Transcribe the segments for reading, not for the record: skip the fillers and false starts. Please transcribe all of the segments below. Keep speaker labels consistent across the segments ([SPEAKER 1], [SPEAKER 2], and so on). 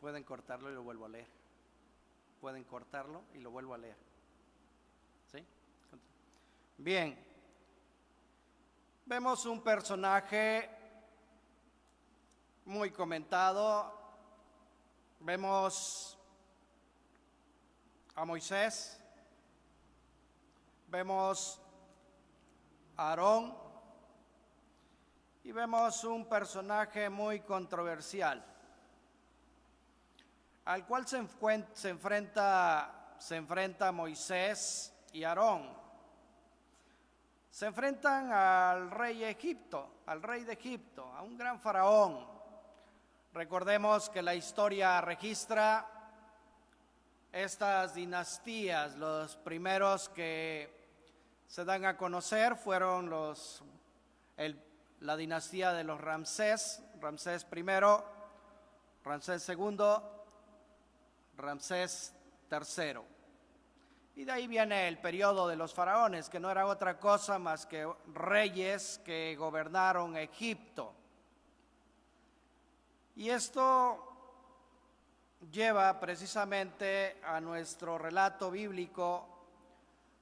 [SPEAKER 1] Pueden cortarlo y lo vuelvo a leer. Pueden cortarlo y lo vuelvo a leer. ¿Sí? Bien. Vemos un personaje muy comentado. Vemos a Moisés. Vemos a Aarón. Y vemos un personaje muy controversial, al cual se enfrenta Moisés y Aarón. Se enfrentan al rey de Egipto, a un gran faraón. Recordemos que la historia registra estas dinastías. Los primeros que se dan a conocer fueron la dinastía de los Ramsés I, Ramsés II, Ramsés III. Y de ahí viene el periodo de los faraones, que no era otra cosa más que reyes que gobernaron Egipto. Y esto lleva precisamente a nuestro relato bíblico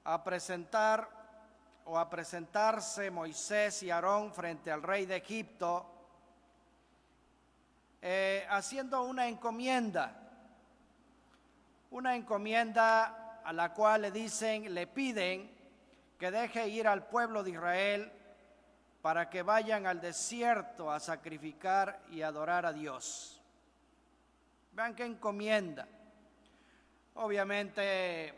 [SPEAKER 1] a presentarse Moisés y Aarón frente al rey de Egipto, haciendo una encomienda a la cual le piden que deje ir al pueblo de Israel para que vayan al desierto a sacrificar y adorar a Dios. Vean qué encomienda. Obviamente,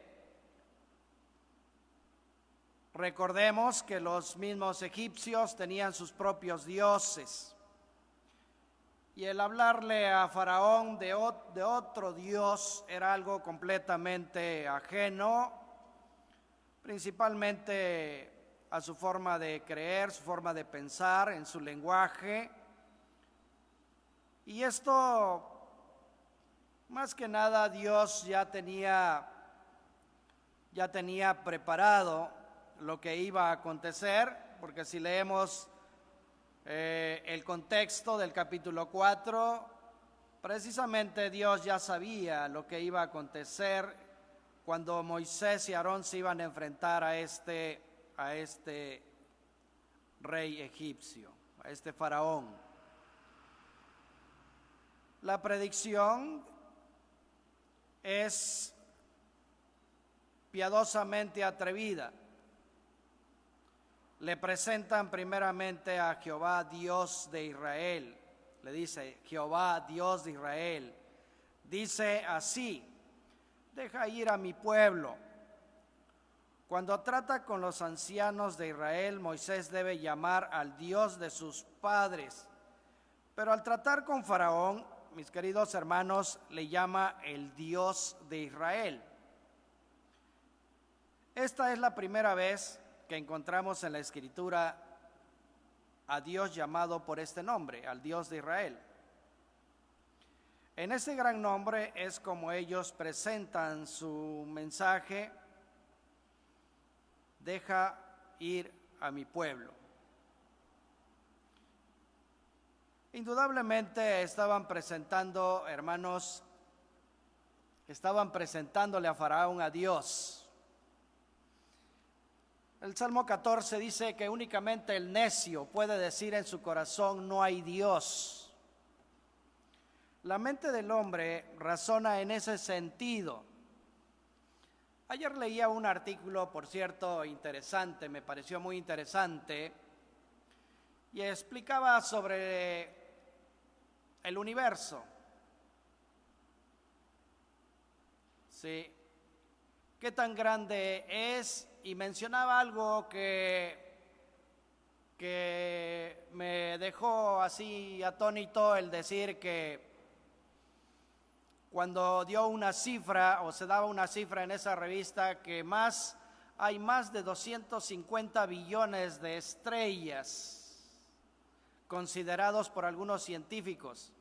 [SPEAKER 1] recordemos que los mismos egipcios tenían sus propios dioses. Y el hablarle a Faraón de otro Dios era algo completamente ajeno, principalmente a su forma de creer, su forma de pensar, en su lenguaje. Y esto, más que nada, Dios ya tenía preparado lo que iba a acontecer, porque si leemos el contexto del capítulo 4, precisamente Dios ya sabía lo que iba a acontecer cuando Moisés y Aarón se iban a enfrentar a este rey egipcio, a este faraón. La predicción es piadosamente atrevida. Le presentan primeramente a Jehová, Dios de Israel. Le dice, Jehová, Dios de Israel, dice así: deja ir a mi pueblo. Cuando trata con los ancianos de Israel, Moisés debe llamar al Dios de sus padres. Pero al tratar con Faraón, mis queridos hermanos, le llama el Dios de Israel. Esta es la primera vez que encontramos en la Escritura a Dios llamado por este nombre, al Dios de Israel. En ese gran nombre es como ellos presentan su mensaje: deja ir a mi pueblo. Indudablemente estaban presentándole a Faraón a Dios. El Salmo 14 dice que únicamente el necio puede decir en su corazón: no hay Dios. La mente del hombre razona en ese sentido. Ayer leía un artículo, por cierto, interesante, me pareció muy interesante, y explicaba sobre el universo. Sí, qué tan grande es, y mencionaba algo que me dejó así atónito, el decir que cuando dio una cifra, o se daba una cifra en esa revista, que hay más de 250 billones de estrellas considerados por algunos científicos.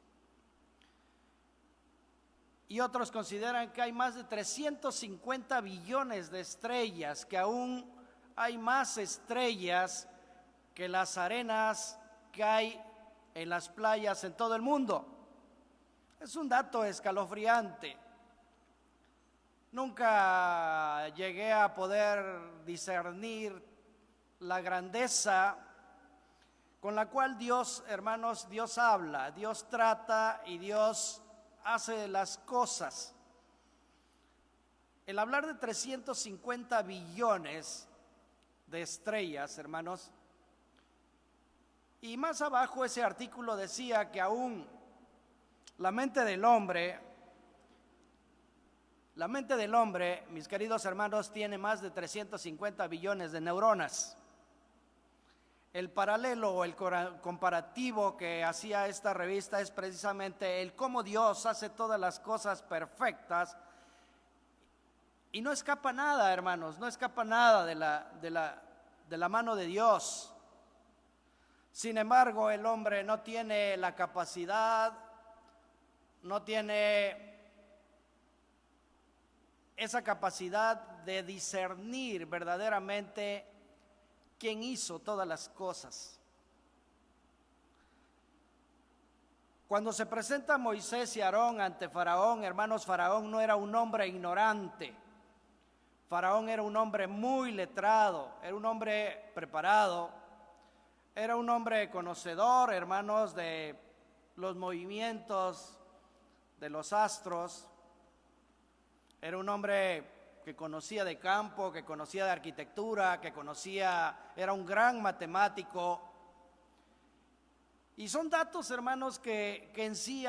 [SPEAKER 1] Y otros consideran que hay más de 350 billones de estrellas, que aún hay más estrellas que las arenas que hay en las playas en todo el mundo. Es un dato escalofriante. Nunca llegué a poder discernir la grandeza con la cual Dios, hermanos, Dios habla, Dios trata y Dios hace las cosas. El hablar de 350 billones de estrellas, hermanos, y más abajo ese artículo decía que aún la mente del hombre, mis queridos hermanos, tiene más de 350 billones de neuronas. El paralelo o el comparativo que hacía esta revista es precisamente el cómo Dios hace todas las cosas perfectas y no escapa nada, hermanos, no escapa nada de la mano de Dios. Sin embargo, el hombre no tiene la capacidad, no tiene esa capacidad de discernir verdaderamente quién hizo todas las cosas. Cuando se presenta Moisés y Aarón ante Faraón, hermanos, Faraón no era un hombre ignorante. Faraón era un hombre muy letrado, era un hombre preparado, era un hombre conocedor, hermanos, de los movimientos de los astros. Era un hombre que conocía de campo, que conocía de arquitectura, era un gran matemático. Y son datos, hermanos, que en sí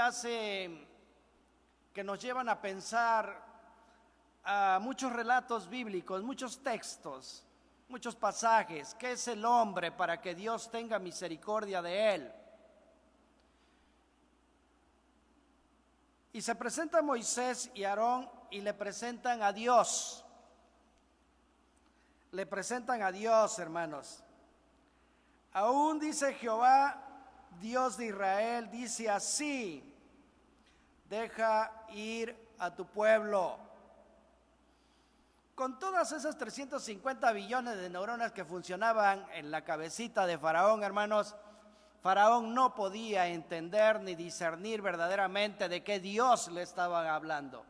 [SPEAKER 1] que nos llevan a pensar a muchos relatos bíblicos, muchos textos, muchos pasajes. ¿Qué es el hombre para que Dios tenga misericordia de él? Y se presenta Moisés y Aarón y le presentan a Dios. Le presentan a Dios, hermanos. Aún dice Jehová, Dios de Israel, dice así: deja ir a tu pueblo. Con todas esas 350 billones de neuronas que funcionaban en la cabecita de Faraón, hermanos, Faraón no podía entender ni discernir verdaderamente de qué Dios le estaba hablando.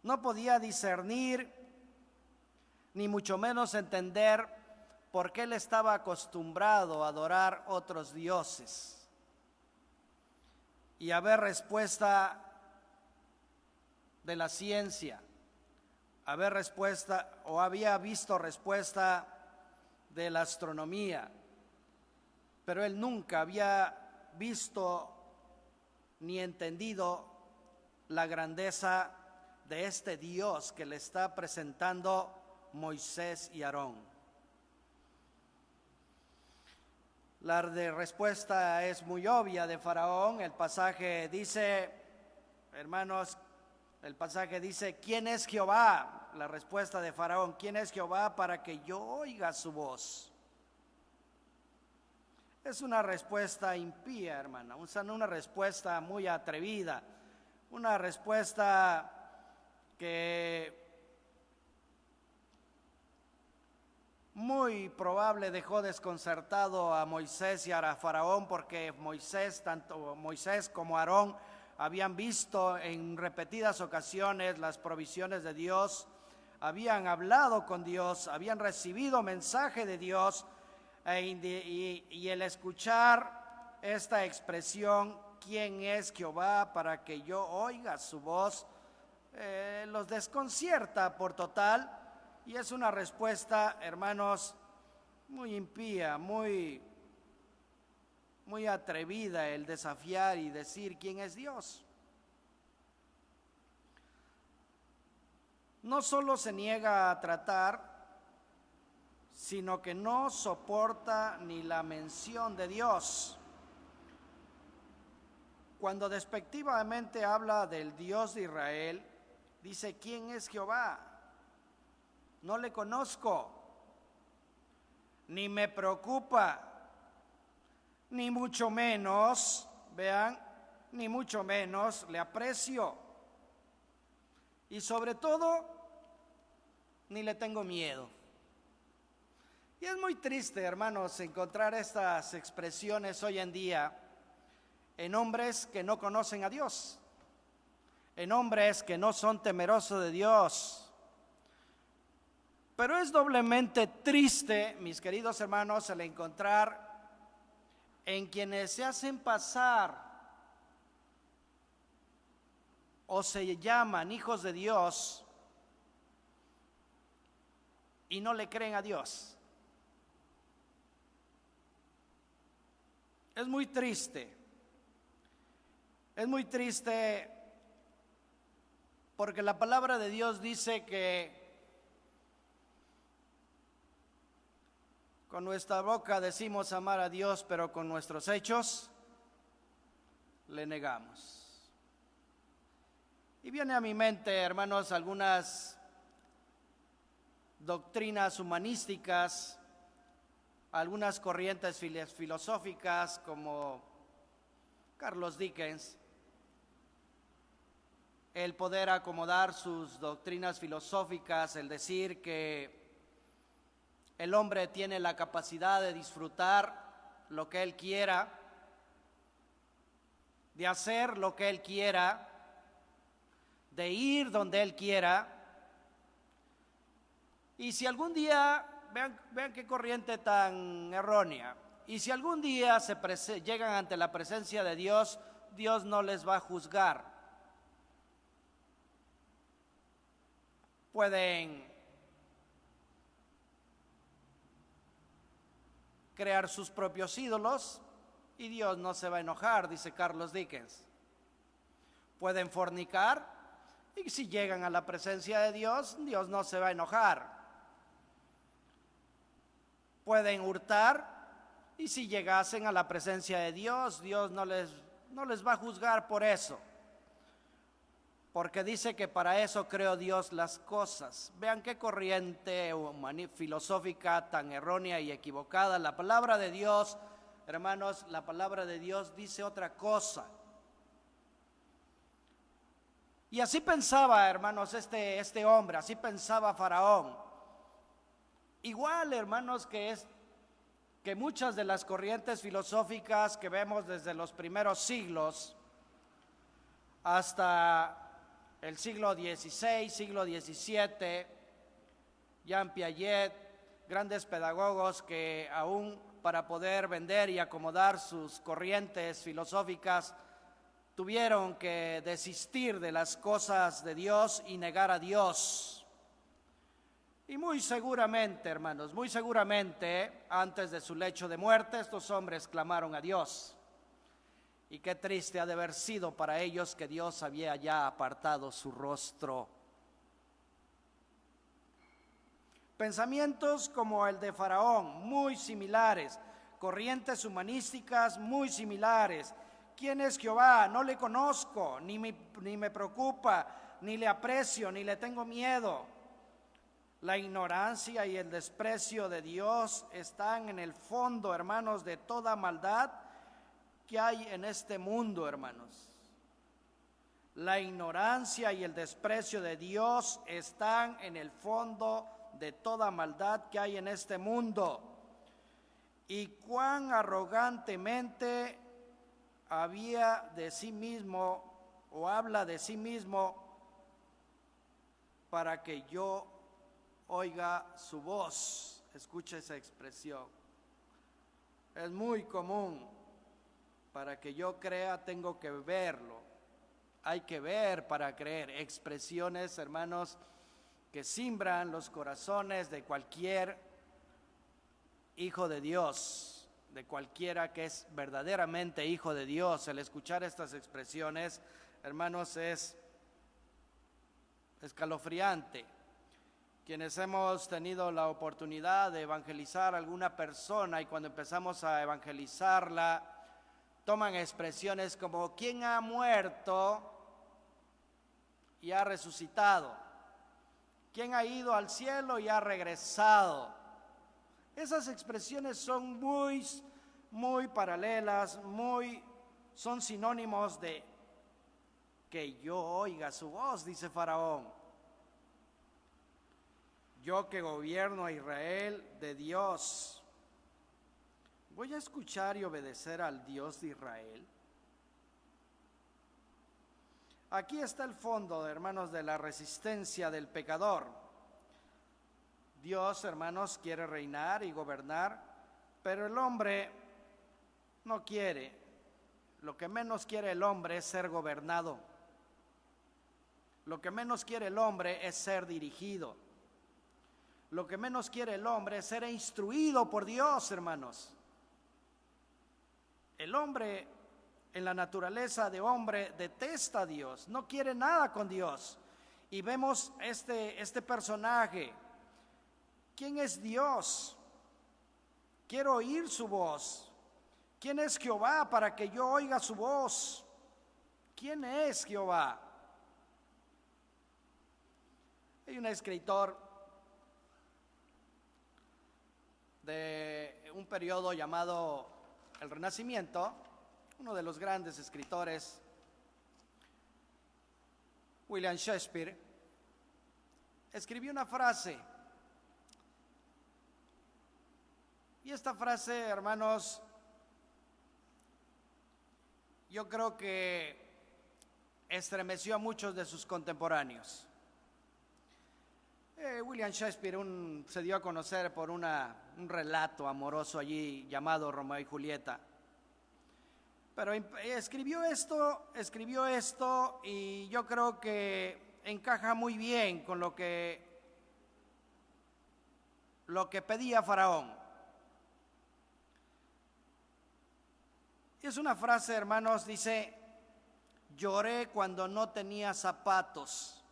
[SPEAKER 1] No podía discernir, ni mucho menos entender por qué él estaba acostumbrado a adorar otros dioses. Y a ver respuesta de la ciencia, había visto respuesta de la astronomía, pero él nunca había visto ni entendido la grandeza de este Dios que le está presentando Moisés y Aarón. La respuesta es muy obvia de Faraón. El pasaje dice, hermanos, ¿quién es Jehová? La respuesta de Faraón: ¿quién es Jehová para que yo oiga su voz? Es una respuesta impía, hermana, una respuesta muy atrevida, una respuesta que muy probable dejó desconcertado a Moisés y a Faraón, porque tanto Moisés como Aarón habían visto en repetidas ocasiones las provisiones de Dios, habían hablado con Dios, habían recibido mensaje de Dios, y el escuchar esta expresión, ¿quién es Jehová para que yo oiga su voz?, los desconcierta por total, y es una respuesta, hermanos, muy impía, muy atrevida el desafiar y decir quién es Dios. No solo se niega a tratar, sino que no soporta ni la mención de Dios. Cuando despectivamente habla del Dios de Israel, dice: ¿quién es Jehová? No le conozco, ni me preocupa, ni mucho menos, vean, ni mucho menos le aprecio. Y sobre todo, ni le tengo miedo. Y es muy triste, hermanos, encontrar estas expresiones hoy en día en hombres que no conocen a Dios, en hombres que no son temerosos de Dios. Pero es doblemente triste, mis queridos hermanos, el encontrar en quienes se hacen pasar o se llaman hijos de Dios y no le creen a Dios. Es muy triste. Es muy triste porque la palabra de Dios dice que con nuestra boca decimos amar a Dios, pero con nuestros hechos le negamos. Y viene a mi mente, hermanos, algunas doctrinas humanísticas, algunas corrientes filosóficas como Carlos Dickens, el poder acomodar sus doctrinas filosóficas, el decir que el hombre tiene la capacidad de disfrutar lo que él quiera, de hacer lo que él quiera, de ir donde él quiera. Y si algún día, vean qué corriente tan errónea, y si algún día llegan ante la presencia de Dios, Dios no les va a juzgar. Pueden crear sus propios ídolos y Dios no se va a enojar, dice Carlos Dickens. Pueden fornicar y si llegan a la presencia de Dios, Dios no se va a enojar. Pueden hurtar y si llegasen a la presencia de Dios, Dios no les va a juzgar por eso. Porque dice que para eso creó Dios las cosas. Vean qué corriente filosófica tan errónea y equivocada. La palabra de Dios, hermanos, la palabra de Dios dice otra cosa. Y así pensaba, hermanos, este hombre, así pensaba Faraón. Igual, hermanos, que muchas de las corrientes filosóficas que vemos desde los primeros siglos hasta el siglo XVI, siglo XVII, Jean Piaget, grandes pedagogos que aún para poder vender y acomodar sus corrientes filosóficas tuvieron que desistir de las cosas de Dios y negar a Dios. Y muy seguramente, hermanos, muy seguramente, antes de su lecho de muerte, estos hombres clamaron a Dios. Y qué triste ha de haber sido para ellos que Dios había ya apartado su rostro. Pensamientos como el de Faraón, muy similares, corrientes humanísticas muy similares. ¿Quién es Jehová? No le conozco, ni me preocupa, ni le aprecio, ni le tengo miedo. La ignorancia y el desprecio de Dios están en el fondo, hermanos, de toda maldad que hay en este mundo, hermanos. La ignorancia y el desprecio de Dios están en el fondo de toda maldad que hay en este mundo. Y cuán arrogantemente había de sí mismo o habla de sí mismo para que yo oiga su voz. Escuche esa expresión. Es muy común. Para que yo crea tengo que verlo. Hay que ver para creer. Expresiones, hermanos, que simbran los corazones de cualquier hijo de Dios, de cualquiera que es verdaderamente hijo de Dios. El escuchar estas expresiones, hermanos, es escalofriante. Quienes hemos tenido la oportunidad de evangelizar a alguna persona y cuando empezamos a evangelizarla, toman expresiones como ¿quién ha muerto y ha resucitado? ¿Quién ha ido al cielo y ha regresado? Esas expresiones son muy paralelas, son sinónimos de que yo oiga su voz, dice Faraón. Yo que gobierno a Israel de Dios, ¿voy a escuchar y obedecer al Dios de Israel? Aquí está el fondo, hermanos, de la resistencia del pecador. Dios, hermanos, quiere reinar y gobernar, pero el hombre no quiere. Lo que menos quiere el hombre es ser gobernado. Lo que menos quiere el hombre es ser dirigido. Lo que menos quiere el hombre es ser instruido por Dios, hermanos. El hombre, en la naturaleza de hombre, detesta a Dios, no quiere nada con Dios. Y vemos este personaje. ¿Quién es Dios? Quiero oír su voz. ¿Quién es Jehová para que yo oiga su voz? ¿Quién es Jehová? Hay un escritor de un periodo llamado el Renacimiento, uno de los grandes escritores, William Shakespeare, escribió una frase. Y esta frase, hermanos, yo creo que estremeció a muchos de sus contemporáneos. William Shakespeare se dio a conocer por un relato amoroso allí llamado Romeo y Julieta. Pero escribió esto y yo creo que encaja muy bien con lo que pedía Faraón. Es una frase, hermanos, dice: lloré cuando no tenía zapatos,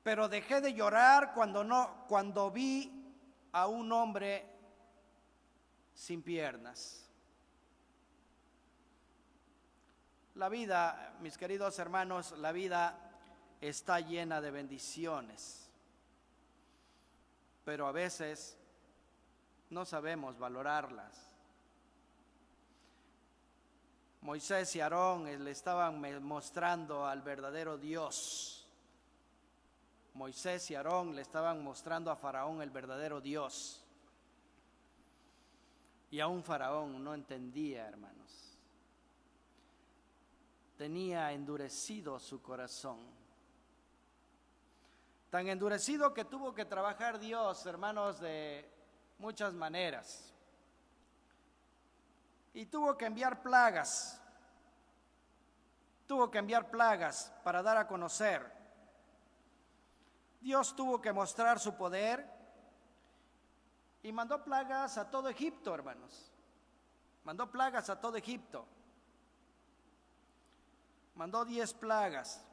[SPEAKER 1] pero dejé de llorar cuando vi a un hombre sin piernas. La vida, mis queridos hermanos, la vida está llena de bendiciones, pero a veces no sabemos valorarlas. Moisés y Aarón le estaban mostrando al verdadero Dios. Moisés y Aarón le estaban mostrando a Faraón el verdadero Dios. Y aún Faraón no entendía, hermanos. Tenía endurecido su corazón. Tan endurecido que tuvo que trabajar Dios, hermanos, de muchas maneras. Y tuvo que enviar plagas. Tuvo que enviar plagas para dar a conocer. Dios tuvo que mostrar su poder y mandó plagas a todo Egipto, hermanos. Mandó plagas a todo Egipto. Mandó 10 plagas.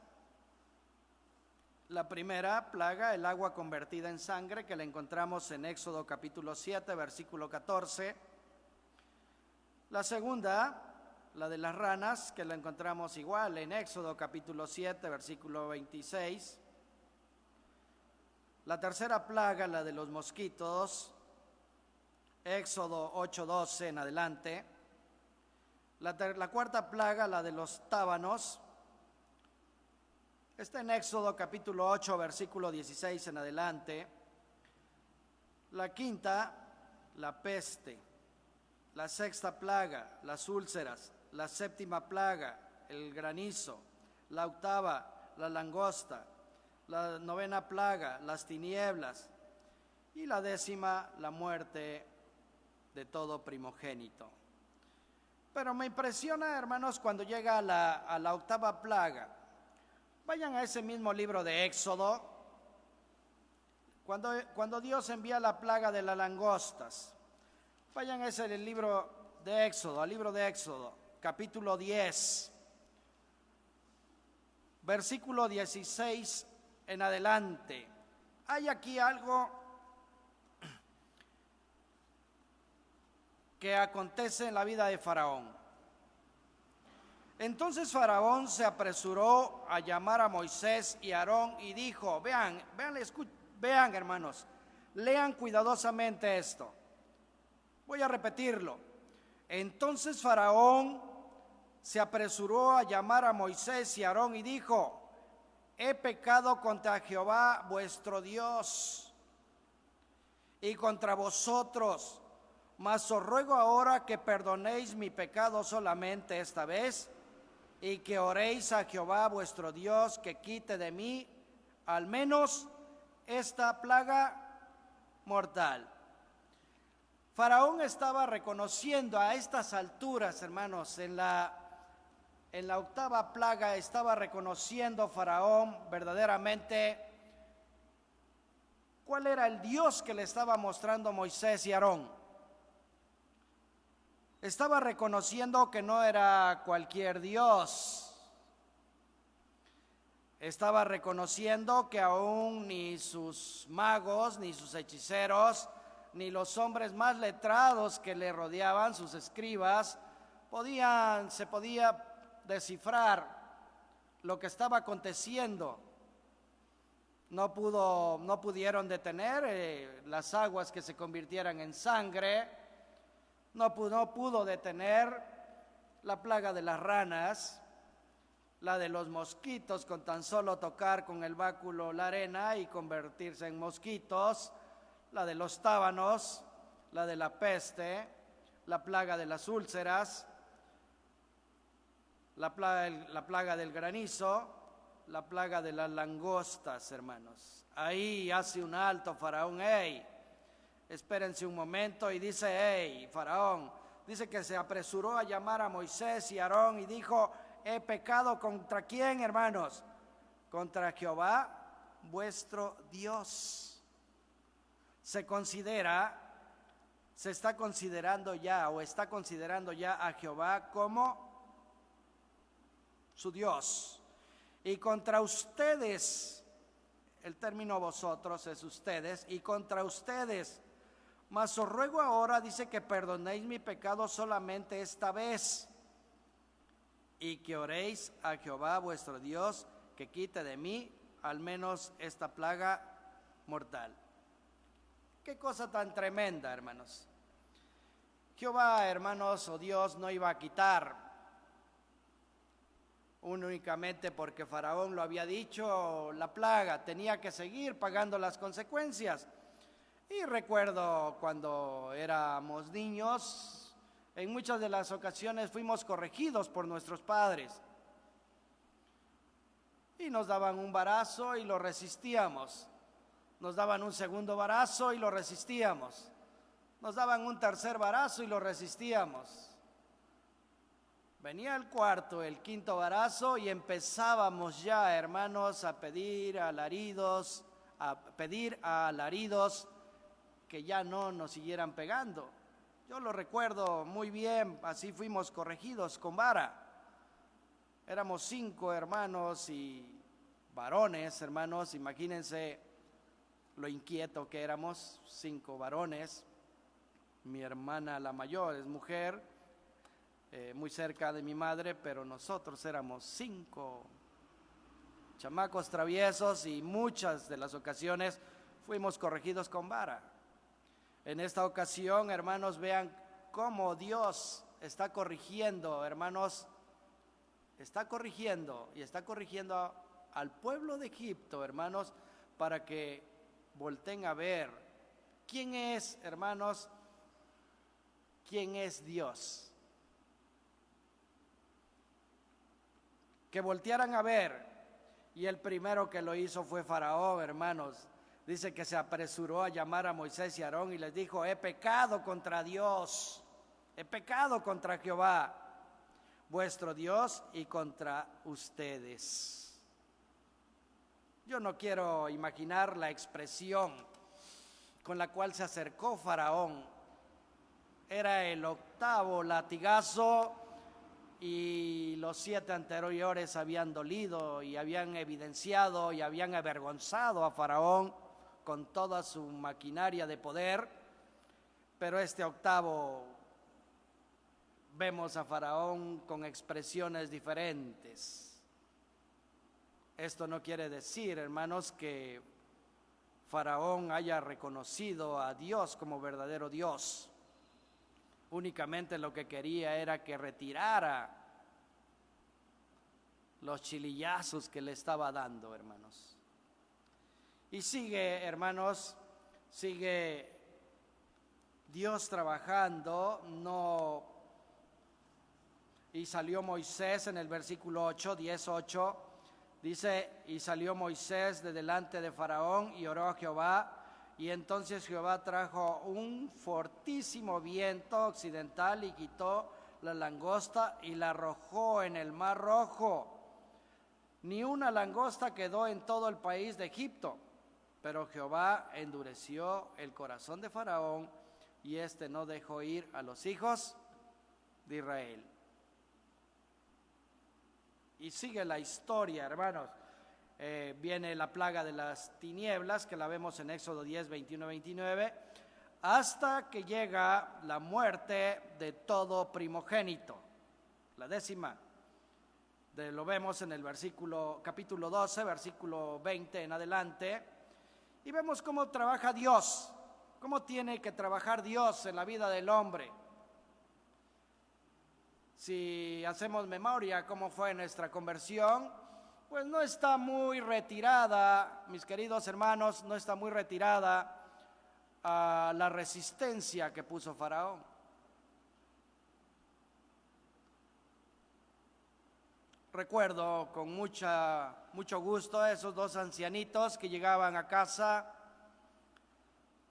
[SPEAKER 1] La primera plaga, el agua convertida en sangre, que la encontramos en Éxodo capítulo 7, versículo 14. La segunda, la de las ranas, que la encontramos igual en Éxodo capítulo 7, versículo 26. La tercera plaga, la de los mosquitos, Éxodo 8:12 en adelante. La cuarta plaga, la de los tábanos, está en Éxodo capítulo 8, versículo 16 en adelante. La quinta, la peste. La sexta plaga, las úlceras. La séptima plaga, el granizo. La octava, la langosta. La novena plaga, las tinieblas. Y la décima, la muerte de todo primogénito. Pero me impresiona, hermanos, cuando llega a la octava plaga. Vayan a ese mismo libro de Éxodo, cuando Dios envía la plaga de las langostas. Vayan a ese libro de Éxodo, al libro de Éxodo, capítulo 10, versículo 16 en adelante. Hay aquí algo que acontece en la vida de Faraón. Entonces Faraón se apresuró a llamar a Moisés y a Aarón y dijo: vean hermanos, lean cuidadosamente esto. Voy a repetirlo. Entonces Faraón se apresuró a llamar a Moisés y a Aarón y dijo: he pecado contra Jehová vuestro Dios y contra vosotros, mas os ruego ahora que perdonéis mi pecado solamente esta vez y que oréis a Jehová vuestro Dios que quite de mí al menos esta plaga mortal. Faraón estaba reconociendo a estas alturas, hermanos, en la octava plaga estaba reconociendo Faraón verdaderamente cuál era el Dios que le estaba mostrando Moisés y Aarón. Estaba reconociendo que no era cualquier Dios. Estaba reconociendo que aún ni sus magos, ni sus hechiceros, ni los hombres más letrados que le rodeaban, sus escribas, se podía descifrar lo que estaba aconteciendo. No pudieron detener las aguas que se convirtieran en sangre. No pudo detener la plaga de las ranas, la de los mosquitos, con tan solo tocar con el báculo la arena y convertirse en mosquitos, la de los tábanos, la de la peste, la plaga de las úlceras, la plaga del granizo, la plaga de las langostas, hermanos. Ahí hace un alto Faraón. ¡Ey! Espérense un momento, y dice: ¡Ey, Faraón! Dice que se apresuró a llamar a Moisés y Aarón y dijo: he pecado ¿contra quién, hermanos? Contra Jehová vuestro Dios. Se está considerando ya a Jehová como su Dios. Y contra ustedes, el término vosotros es ustedes, y contra ustedes, mas os ruego ahora, dice, que perdonéis mi pecado solamente esta vez, y que oréis a Jehová vuestro Dios, que quite de mí al menos esta plaga mortal. Qué cosa tan tremenda, hermanos. Jehová, hermanos, o Dios, no iba a quitar únicamente porque Faraón lo había dicho la plaga, tenía que seguir pagando las consecuencias. Y recuerdo cuando éramos niños, en muchas de las ocasiones fuimos corregidos por nuestros padres y nos daban un varazo y lo resistíamos, nos daban un segundo varazo y lo resistíamos, nos daban un tercer varazo y lo resistíamos. Venía el cuarto, el quinto varazo y empezábamos ya, hermanos, a pedir alaridos que ya no nos siguieran pegando. Yo lo recuerdo muy bien, así fuimos corregidos con vara. Éramos 5 hermanos y varones, hermanos, imagínense lo inquieto que éramos, 5 varones. Mi hermana, la mayor, es mujer, muy cerca de mi madre, pero nosotros éramos 5 chamacos traviesos y muchas de las ocasiones fuimos corregidos con vara. En esta ocasión, hermanos, vean cómo Dios está corrigiendo, hermanos, está corrigiendo al pueblo de Egipto, hermanos, para que volteen a ver quién es, hermanos, quién es Dios. Que voltearan a ver, y el primero que lo hizo fue Faraón, hermanos. Dice que se apresuró a llamar a Moisés y Aarón y les dijo: he pecado contra Dios, he pecado contra Jehová, vuestro Dios, y contra ustedes. Yo no quiero imaginar la expresión con la cual se acercó Faraón. Era el 8º latigazo y los 7 anteriores habían dolido y habían evidenciado y habían avergonzado a Faraón con toda su maquinaria de poder, pero este 8º vemos a Faraón con expresiones diferentes. Esto no quiere decir, hermanos, que Faraón haya reconocido a Dios como verdadero Dios. Únicamente lo que quería era que retirara los chilillazos que le estaba dando, hermanos. Y sigue, hermanos, sigue Dios trabajando, Y salió Moisés en el versículo 8, 10:8, dice, y salió Moisés de delante de Faraón y oró a Jehová, y entonces Jehová trajo un fortísimo viento occidental y quitó la langosta y la arrojó en el mar Rojo. Ni una langosta quedó en todo el país de Egipto, pero Jehová endureció el corazón de Faraón y éste no dejó ir a los hijos de Israel. Y sigue la historia, hermanos. Viene la plaga de las tinieblas, que la vemos en Éxodo 10, 21, 29, hasta que llega la muerte de todo primogénito. La 10ª. Lo vemos en el capítulo 12, versículo 20 en adelante. Y vemos cómo trabaja Dios, cómo tiene que trabajar Dios en la vida del hombre. Si hacemos memoria cómo fue nuestra conversión, pues no está muy retirada, mis queridos hermanos, no está muy retirada a la resistencia que puso Faraón. Recuerdo con mucho gusto a esos 2 ancianitos que llegaban a casa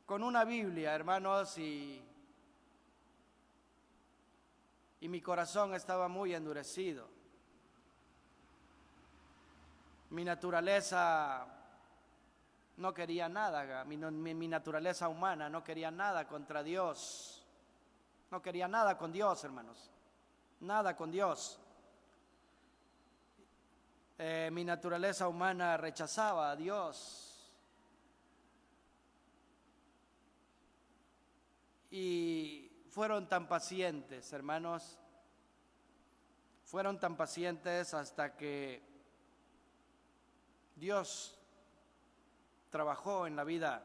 [SPEAKER 1] con una Biblia, hermanos, y mi corazón estaba muy endurecido. Mi naturaleza no quería nada, mi naturaleza humana no quería nada contra Dios. No quería nada con Dios, hermanos. Nada con Dios. Mi naturaleza humana rechazaba a Dios. Y fueron tan pacientes, hermanos, fueron tan pacientes hasta que Dios trabajó en la vida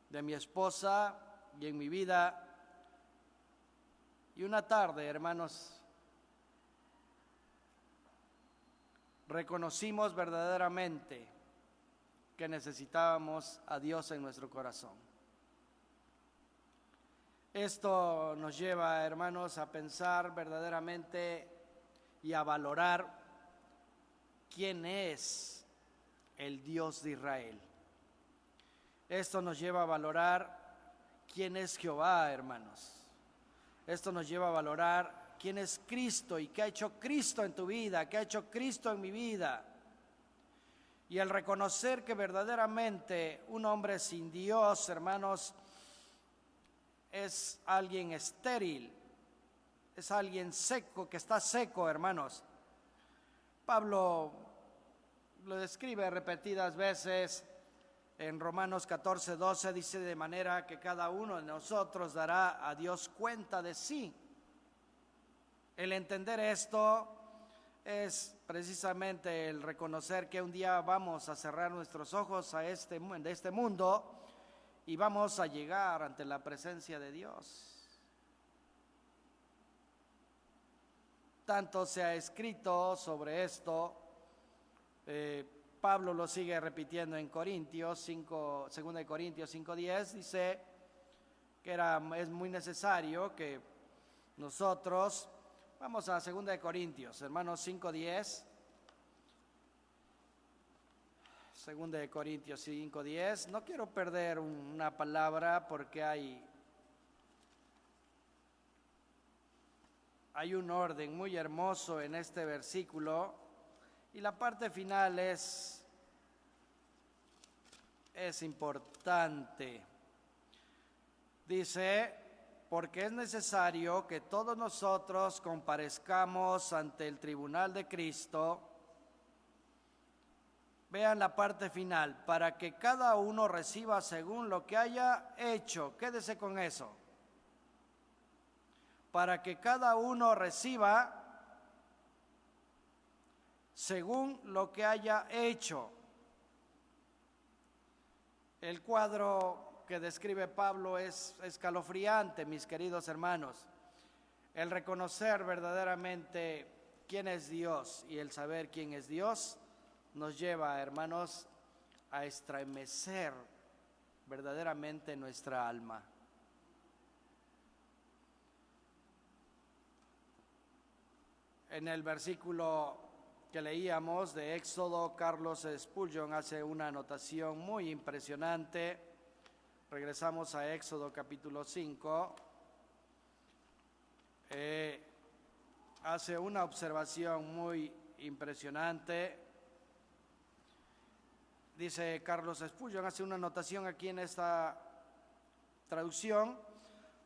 [SPEAKER 1] de mi esposa y en mi vida. Y una tarde, hermanos, reconocimos verdaderamente que necesitábamos a Dios en nuestro corazón. Esto nos lleva, hermanos, a pensar verdaderamente y a valorar quién es el Dios de Israel. Esto nos lleva a valorar quién es Jehová, hermanos. Esto nos lleva a valorar quién es Cristo y qué ha hecho Cristo en tu vida, qué ha hecho Cristo en mi vida. Y el reconocer que verdaderamente un hombre sin Dios, hermanos, es alguien estéril, es alguien seco, que está seco, hermanos. Pablo lo describe repetidas veces en Romanos 14, 12, dice, de manera que cada uno de nosotros dará a Dios cuenta de sí. El entender esto es precisamente el reconocer que un día vamos a cerrar nuestros ojos de este mundo y vamos a llegar ante la presencia de Dios. Tanto se ha escrito sobre esto, Pablo lo sigue repitiendo en Corintios 5, 2 Corintios 5:10, dice que es muy necesario que nosotros, vamos a 2 Corintios, hermanos, 5:10. 2 Corintios 5:10. No quiero perder una palabra porque hay un orden muy hermoso en este versículo y la parte final es importante. Dice, porque es necesario que todos nosotros comparezcamos ante el tribunal de Cristo. Vean la parte final, para que cada uno reciba según lo que haya hecho. Quédese con eso. Para que cada uno reciba según lo que haya hecho. El cuadro que describe Pablo es escalofriante, mis queridos hermanos. El reconocer verdaderamente quién es Dios y el saber quién es Dios nos lleva, hermanos, a estremecer verdaderamente nuestra alma. En el versículo que leíamos de Éxodo, Carlos Spurgeon hace una anotación muy impresionante. Regresamos a Éxodo capítulo 5. Hace una observación muy impresionante. Dice Carlos Spurgeon, hace una anotación aquí en esta traducción.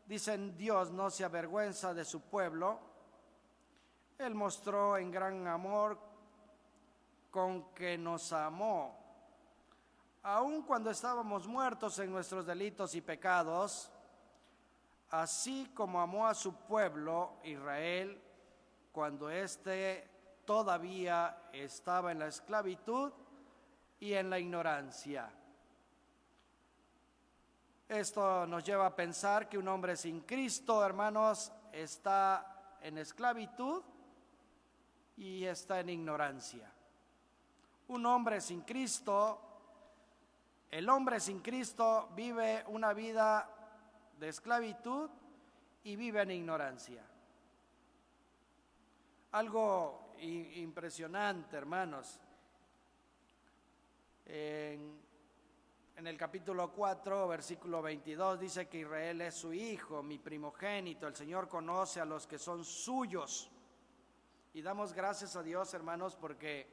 [SPEAKER 1] Dicen: Dios no se avergüenza de su pueblo. Él mostró en gran amor con que nos amó, aun cuando estábamos muertos en nuestros delitos y pecados, así como amó a su pueblo Israel cuando éste todavía estaba en la esclavitud y en la ignorancia. Esto nos lleva a pensar que un hombre sin Cristo, hermanos, está en esclavitud y está en ignorancia. Un hombre sin Cristo, el hombre sin Cristo vive una vida de esclavitud y vive en ignorancia. Algo impresionante, hermanos. En el capítulo 4, versículo 22, dice que Israel es su hijo, mi primogénito. El Señor conoce a los que son suyos. Y damos gracias a Dios, hermanos, porque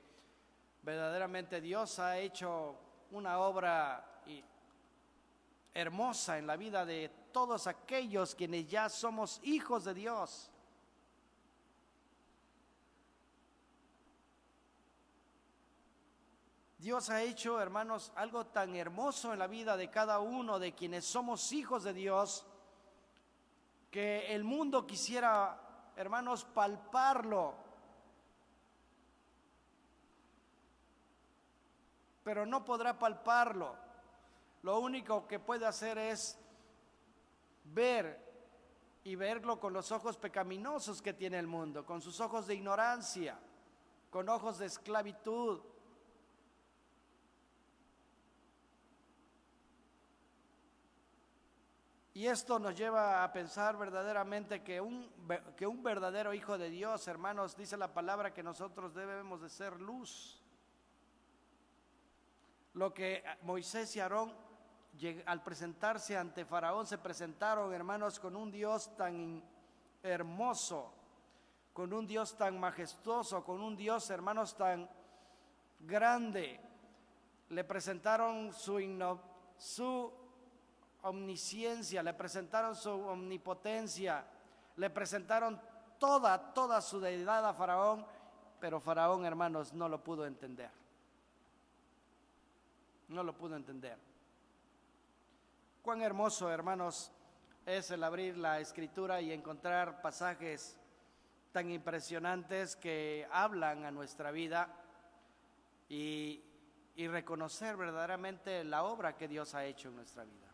[SPEAKER 1] verdaderamente Dios ha hecho una obra hermosa en la vida de todos aquellos quienes ya somos hijos de Dios. Dios ha hecho, hermanos, algo tan hermoso en la vida de cada uno de quienes somos hijos de Dios, que el mundo quisiera, hermanos, palparlo, pero no podrá palparlo. Lo único que puede hacer es ver y verlo con los ojos pecaminosos que tiene el mundo, con sus ojos de ignorancia, con ojos de esclavitud. Y esto nos lleva a pensar verdaderamente que un verdadero hijo de Dios, hermanos, dice la palabra que nosotros debemos de ser luz. Lo que Moisés y Aarón, al presentarse ante Faraón, se presentaron, hermanos, con un Dios tan hermoso, con un Dios tan majestuoso, con un Dios, hermanos, tan grande. Le presentaron su omnisciencia, le presentaron su omnipotencia, le presentaron toda su deidad a Faraón, pero Faraón, hermanos, no lo pudo entender. No lo pudo entender. Cuán hermoso, hermanos, es el abrir la Escritura y encontrar pasajes tan impresionantes que hablan a nuestra vida y reconocer verdaderamente la obra que Dios ha hecho en nuestra vida.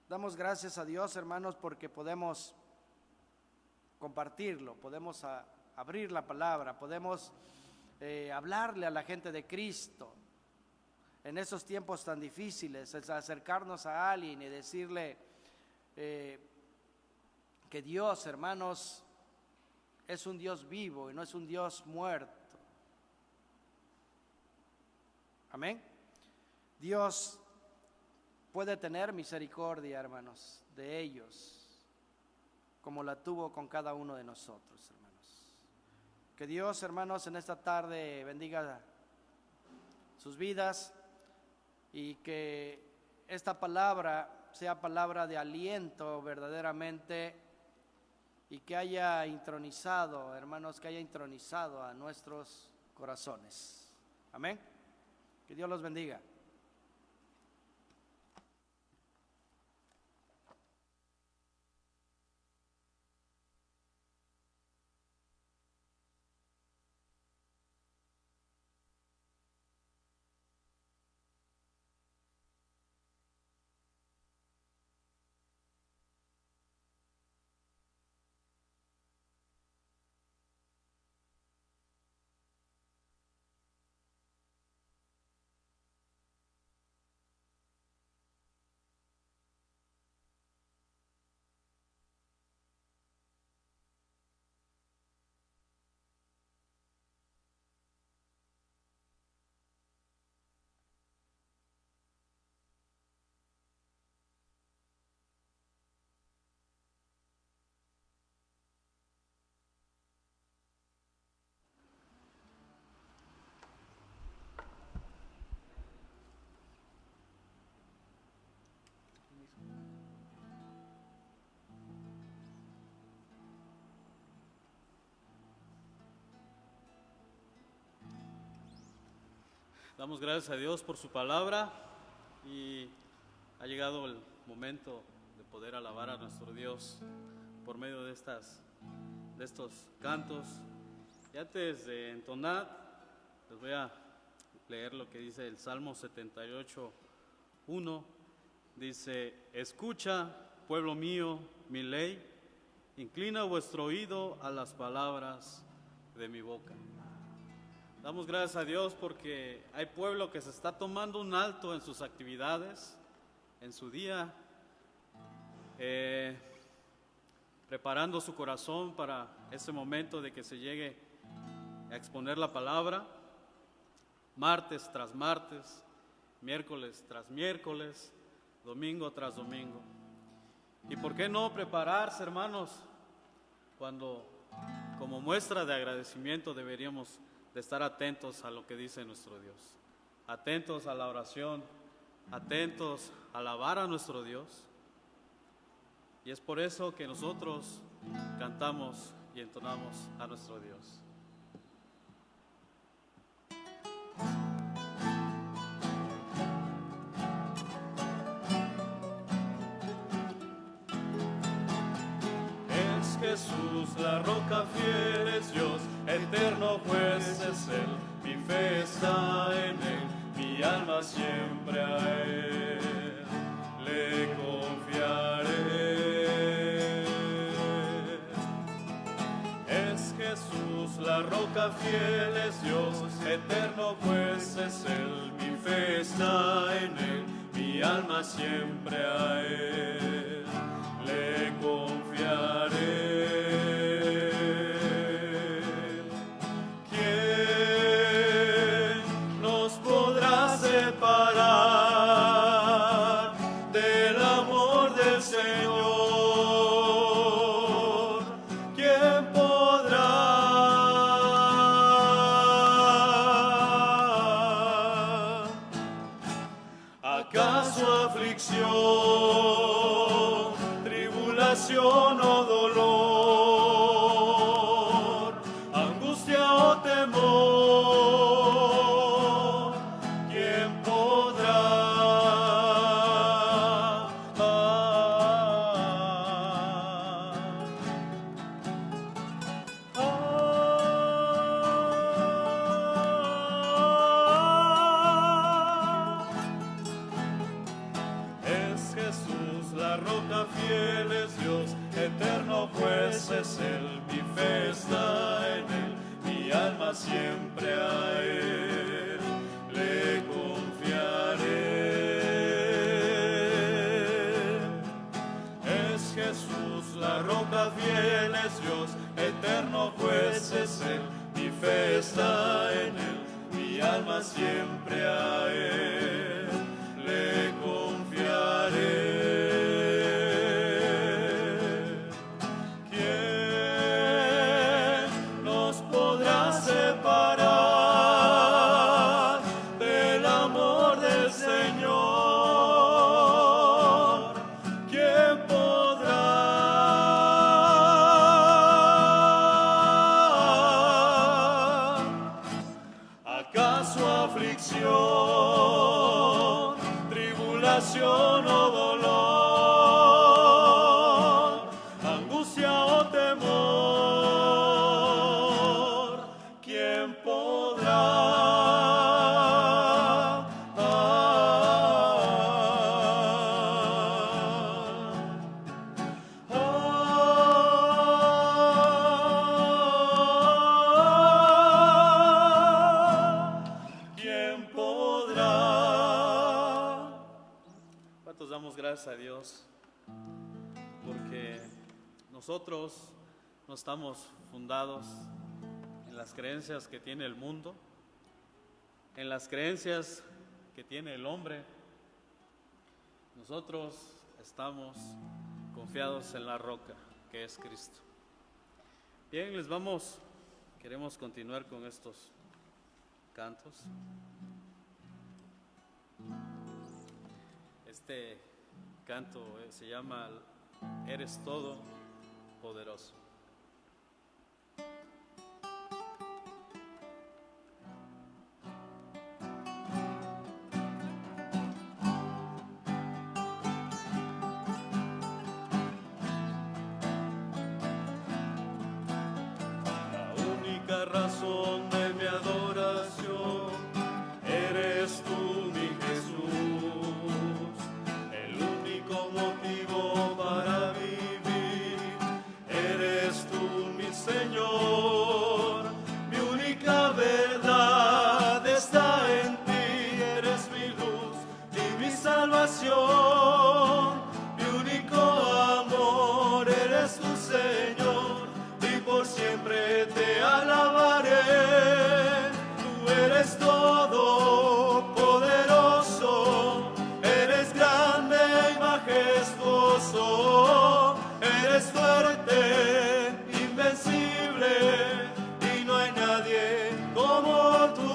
[SPEAKER 1] Damos gracias a Dios, hermanos, porque podemos compartirlo, podemos abrir la palabra, podemos hablarle a la gente de Cristo. En esos tiempos tan difíciles, es acercarnos a alguien y decirle que Dios, hermanos, es un Dios vivo y no es un Dios muerto. Amén. Dios puede tener misericordia, hermanos, de ellos, como la tuvo con cada uno de nosotros, hermanos. Que Dios, hermanos, en esta tarde bendiga sus vidas y que esta palabra sea palabra de aliento verdaderamente y que haya intronizado, hermanos, que haya intronizado a nuestros corazones. Amén. Que Dios los bendiga.
[SPEAKER 2] Damos gracias a Dios por su palabra y ha llegado el momento de poder alabar a nuestro Dios por medio de estos cantos. Y antes de entonar, les voy a leer lo que dice el Salmo 78:1. Dice: escucha, pueblo mío, mi ley, inclina vuestro oído a las palabras de mi boca. Damos gracias a Dios porque hay pueblo que se está tomando un alto en sus actividades, en su día, preparando su corazón para ese momento de que se llegue a exponer la palabra, martes tras martes, miércoles tras miércoles, domingo tras domingo. ¿Y por qué no prepararse, hermanos, cuando como muestra de agradecimiento deberíamos de estar atentos a lo que dice nuestro Dios, atentos a la oración, atentos a alabar a nuestro Dios? Y es por eso que nosotros cantamos y entonamos a nuestro Dios. Es Jesús la roca fiel, es Dios, eterno juez es Él, mi fe está en Él, mi alma siempre a Él le confiaré. Es Jesús la roca fiel, es Dios, eterno juez es Él, mi fe está en Él, mi alma siempre a Él le confiaré. ¿Quién nos podrá separar del amor del Señor? ¿Quién podrá? ¿Acaso aflicción, tribulación o dolor, angustia o temor? ¿Quién podrá? Es Jesús la roca fiel, es Dios, eterno juez es Él, mi fe está en Él, mi alma siempre a Él le confiaré. Es Jesús la roca fiel, es Dios, eterno juez es Él, mi fe está en Él, mi alma siempre a Él le confiaré. ¿Quién nos podrá separar del amor del Señor? ¿Quién podrá? ¿Acaso aflicción, tribulación o dolor, angustia o temor? ¿Quién podrá? ¿Quién podrá? ¿Cuántos damos gracias a Dios? Porque nosotros no estamos fundados en las creencias que tiene el mundo, en las creencias que tiene el hombre. Nosotros estamos confiados en la roca que es Cristo. Bien, queremos continuar con estos cantos. Este canto se llama Eres todo poderoso.
[SPEAKER 3] única verdad está en ti, eres mi luz y mi salvación, mi único amor, eres tu Señor, y por siempre te alabaré. Tú eres todo poderoso, eres grande y majestuoso, eres fuerte, invencible, y no hay nadie como tú.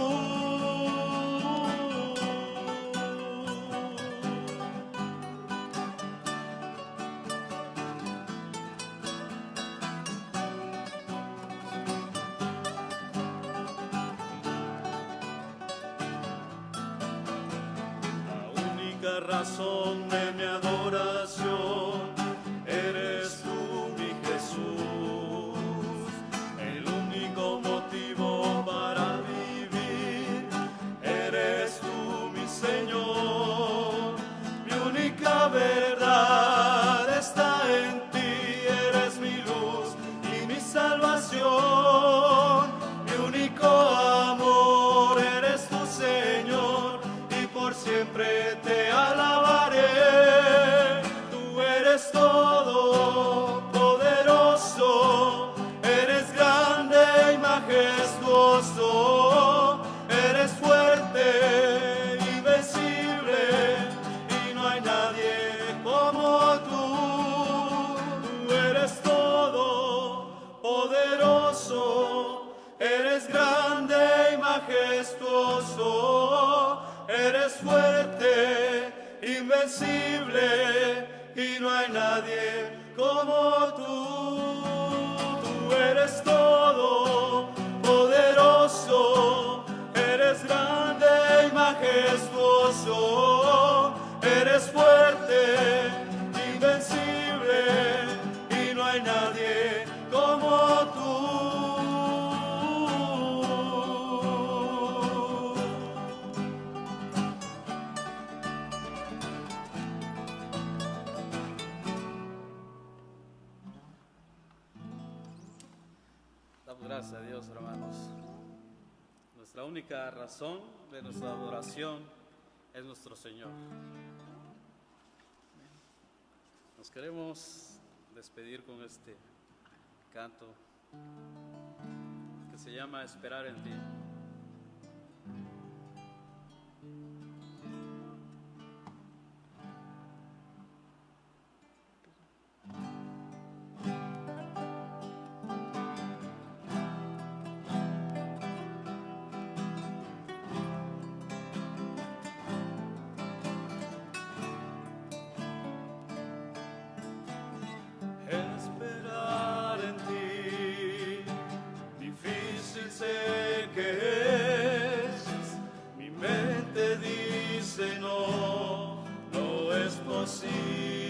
[SPEAKER 3] La única razón de mi adoración eres tú, mi Jesús. El único motivo para vivir eres tú, mi Señor. Mi única verdad está en ti, eres mi luz y mi salvación. Mi único amor, eres tu Señor, y por siempre te alabaré. Tú eres todo poderoso, eres grande y majestuoso, eres fuerte, invencible, y no hay nadie como tú. Tú eres todo poderoso, eres grande y majestuoso, eres fuerte, invencible, y no hay nadie como tú. Tú eres todo poderoso, eres grande y majestuoso, eres fuerte, invencible, y no hay nadie como tú.
[SPEAKER 2] Damos gracias a Dios, hermanos. Nuestra única razón de nuestra adoración es nuestro Señor. Nos queremos despedir con este canto que se llama Esperar en ti.
[SPEAKER 3] Esperar en ti, difícil sé que es. Mi mente dice no, no es posible,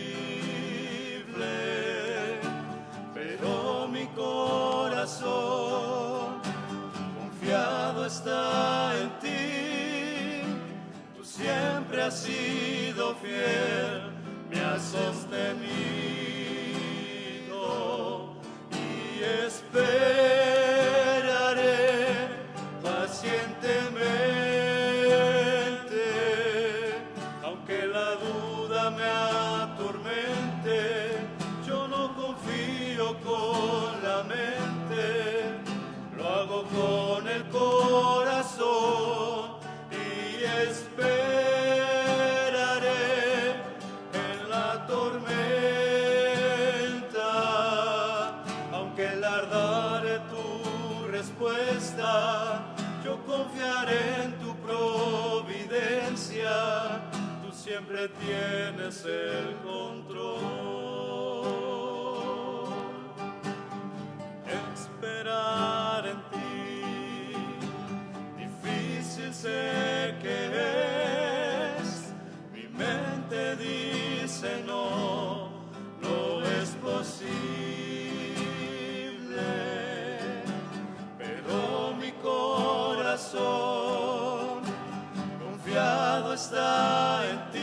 [SPEAKER 3] pero mi corazón confiado está en ti. Tú siempre has sido fiel, me has sostenido, y esperaré pacientemente. Aunque la duda me atormente, yo no confío con la mente, lo hago con el corazón, y esperaré en la tormenta. Aunque tardaré tu respuesta, yo confiaré en tu providencia. Tú siempre tienes el control. Esperar en ti, difícil sé que es. Mi mente dice no, no es posible, pero mi corazón confiado está en ti.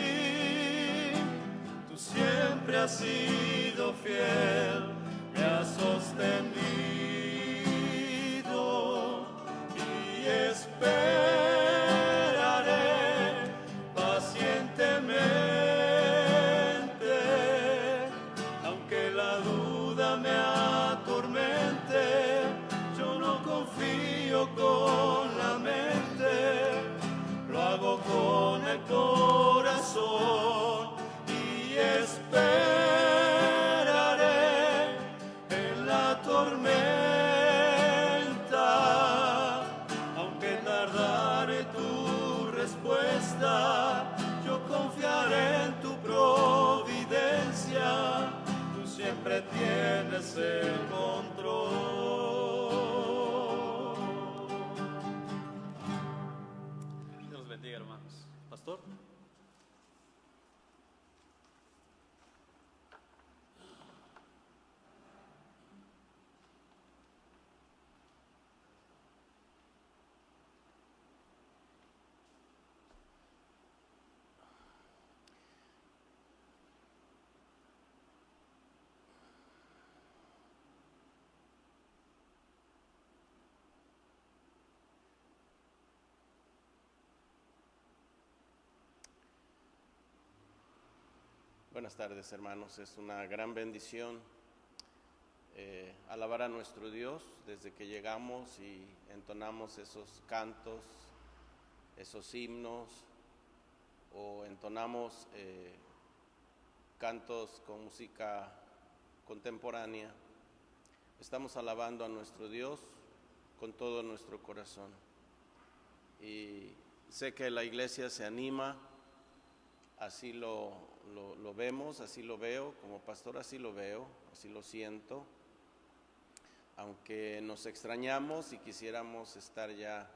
[SPEAKER 3] Tú siempre has sido fiel, me has sostenido, y esperaré pacientemente, aunque la duda me atormente, yo no confío con la mente, lo hago con el corazón y esperaré en la tormenta, aunque tardare tu respuesta, yo confiaré en tu providencia, tú siempre tienes el control.
[SPEAKER 2] Dios los bendiga, hermanos. Pastor.
[SPEAKER 4] Buenas tardes, hermanos. Es una gran bendición alabar a nuestro Dios desde que llegamos y entonamos esos cantos, esos himnos, o entonamos cantos con música contemporánea. Estamos alabando a nuestro Dios con todo nuestro corazón. Y sé que la iglesia se anima, así lo vemos, así lo veo, como pastor así lo veo, así lo siento, aunque nos extrañamos y quisiéramos estar ya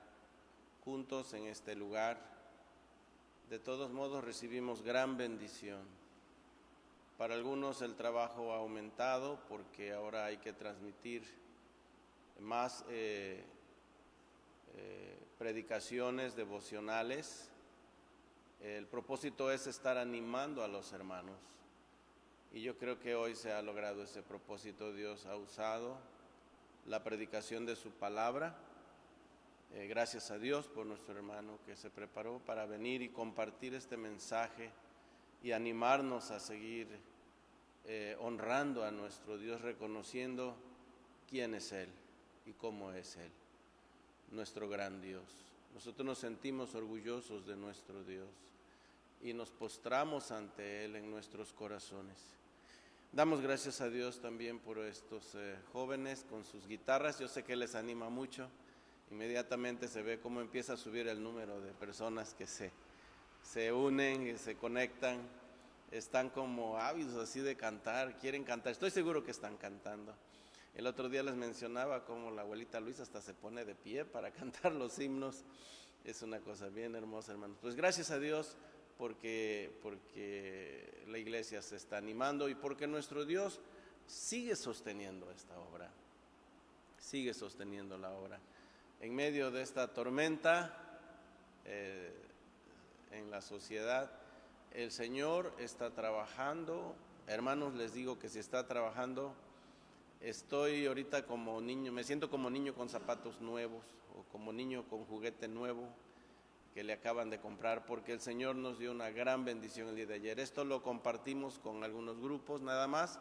[SPEAKER 4] juntos en este lugar, de todos modos recibimos gran bendición. Para algunos el trabajo ha aumentado porque ahora hay que transmitir más predicaciones devocionales. El propósito es estar animando a los hermanos y yo creo que hoy se ha logrado ese propósito. Dios ha usado la predicación de su palabra. Gracias a Dios por nuestro hermano que se preparó para venir y compartir este mensaje y animarnos a seguir honrando a nuestro Dios, reconociendo quién es Él y cómo es Él, nuestro gran Dios. Nosotros nos sentimos orgullosos de nuestro Dios y nos postramos ante Él en nuestros corazones. Damos gracias a Dios también por estos jóvenes con sus guitarras. Yo sé que les anima mucho. Inmediatamente se ve cómo empieza a subir el número de personas que se unen y se conectan. Están como ávidos así de cantar, quieren cantar. Estoy seguro que están cantando. El otro día les mencionaba cómo la abuelita Luisa hasta se pone de pie para cantar los himnos. Es una cosa bien hermosa, hermanos. Pues gracias a Dios porque la iglesia se está animando y porque nuestro Dios sigue sosteniendo esta obra. Sigue sosteniendo la obra. En medio de esta tormenta en la sociedad, el Señor está trabajando. Hermanos, les digo que si está trabajando, estoy ahorita como niño, me siento como niño con zapatos nuevos o como niño con juguete nuevo que le acaban de comprar, porque el Señor nos dio una gran bendición el día de ayer. Esto lo compartimos con algunos grupos nada más.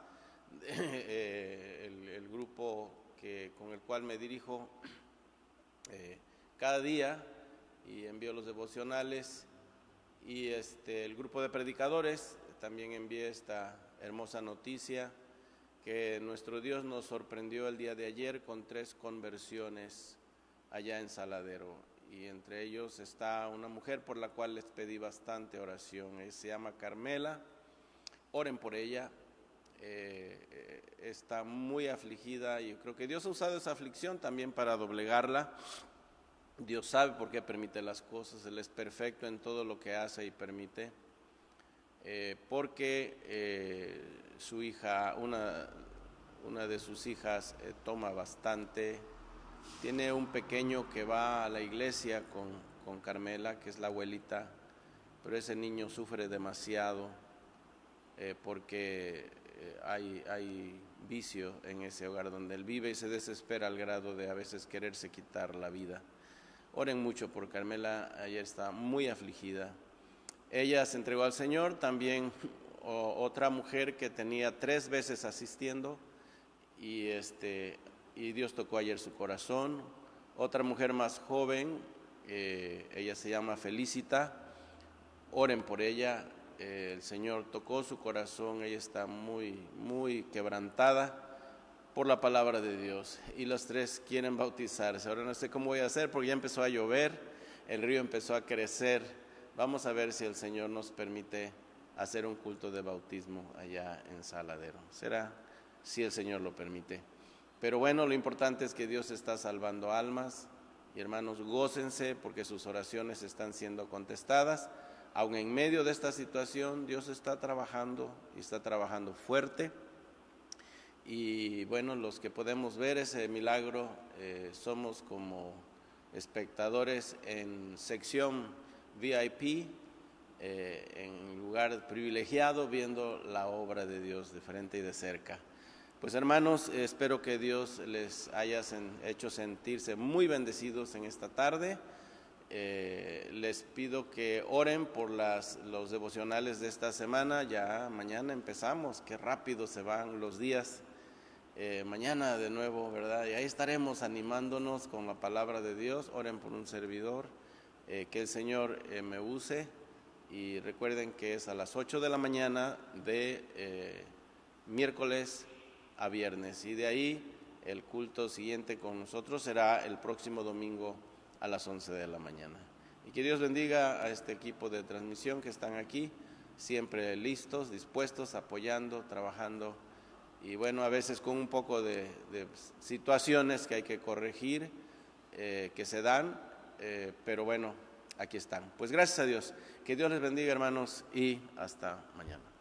[SPEAKER 4] El grupo con el cual me dirijo cada día y envío los devocionales, y el grupo de predicadores también envié esta hermosa noticia que nuestro Dios nos sorprendió el día de ayer con 3 conversiones allá en Saladero, y entre ellos está una mujer por la cual les pedí bastante oración. Se llama Carmela. Oren por ella. Está muy afligida y yo creo que Dios ha usado esa aflicción también para doblegarla. Dios sabe por qué permite las cosas. Él es perfecto en todo lo que hace y permite, porque su hija, una de sus hijas toma bastante. Tiene un pequeño que va a la iglesia con Carmela, que es la abuelita, pero ese niño sufre demasiado porque hay vicio en ese hogar donde él vive y se desespera al grado de a veces quererse quitar la vida. Oren mucho por Carmela, ayer está muy afligida. Ella se entregó al Señor, también otra mujer que tenía 3 veces asistiendo y Dios tocó ayer su corazón. Otra mujer más joven, ella se llama Felicita, oren por ella, el Señor tocó su corazón, ella está muy, muy quebrantada por la palabra de Dios y los 3 quieren bautizarse. Ahora no sé cómo voy a hacer porque ya empezó a llover, el río empezó a crecer. Vamos a ver si el Señor nos permite hacer un culto de bautismo allá en Saladero. Será si el Señor lo permite. Pero bueno, lo importante es que Dios está salvando almas y hermanos, gócense porque sus oraciones están siendo contestadas. Aun en medio de esta situación, Dios está trabajando y está trabajando fuerte. Y bueno, los que podemos ver ese milagro somos como espectadores en sección VIP, en lugar privilegiado, viendo la obra de Dios de frente y de cerca. Pues hermanos, espero que Dios les haya hecho sentirse muy bendecidos en esta tarde. Les pido que oren por los devocionales de esta semana. Ya mañana empezamos, qué rápido se van los días. Mañana de nuevo, ¿verdad? Y ahí estaremos animándonos con la palabra de Dios. Oren por un servidor, que el Señor me use. Y recuerden que es a las 8 de la mañana de miércoles a viernes. Y de ahí el culto siguiente con nosotros será el próximo domingo a las 11 de la mañana. Y que Dios bendiga a este equipo de transmisión que están aquí, siempre listos, dispuestos, apoyando, trabajando. Y bueno, a veces con un poco de situaciones que hay que corregir, que se dan, pero bueno, aquí están. Pues gracias a Dios. Que Dios les bendiga, hermanos, y hasta mañana.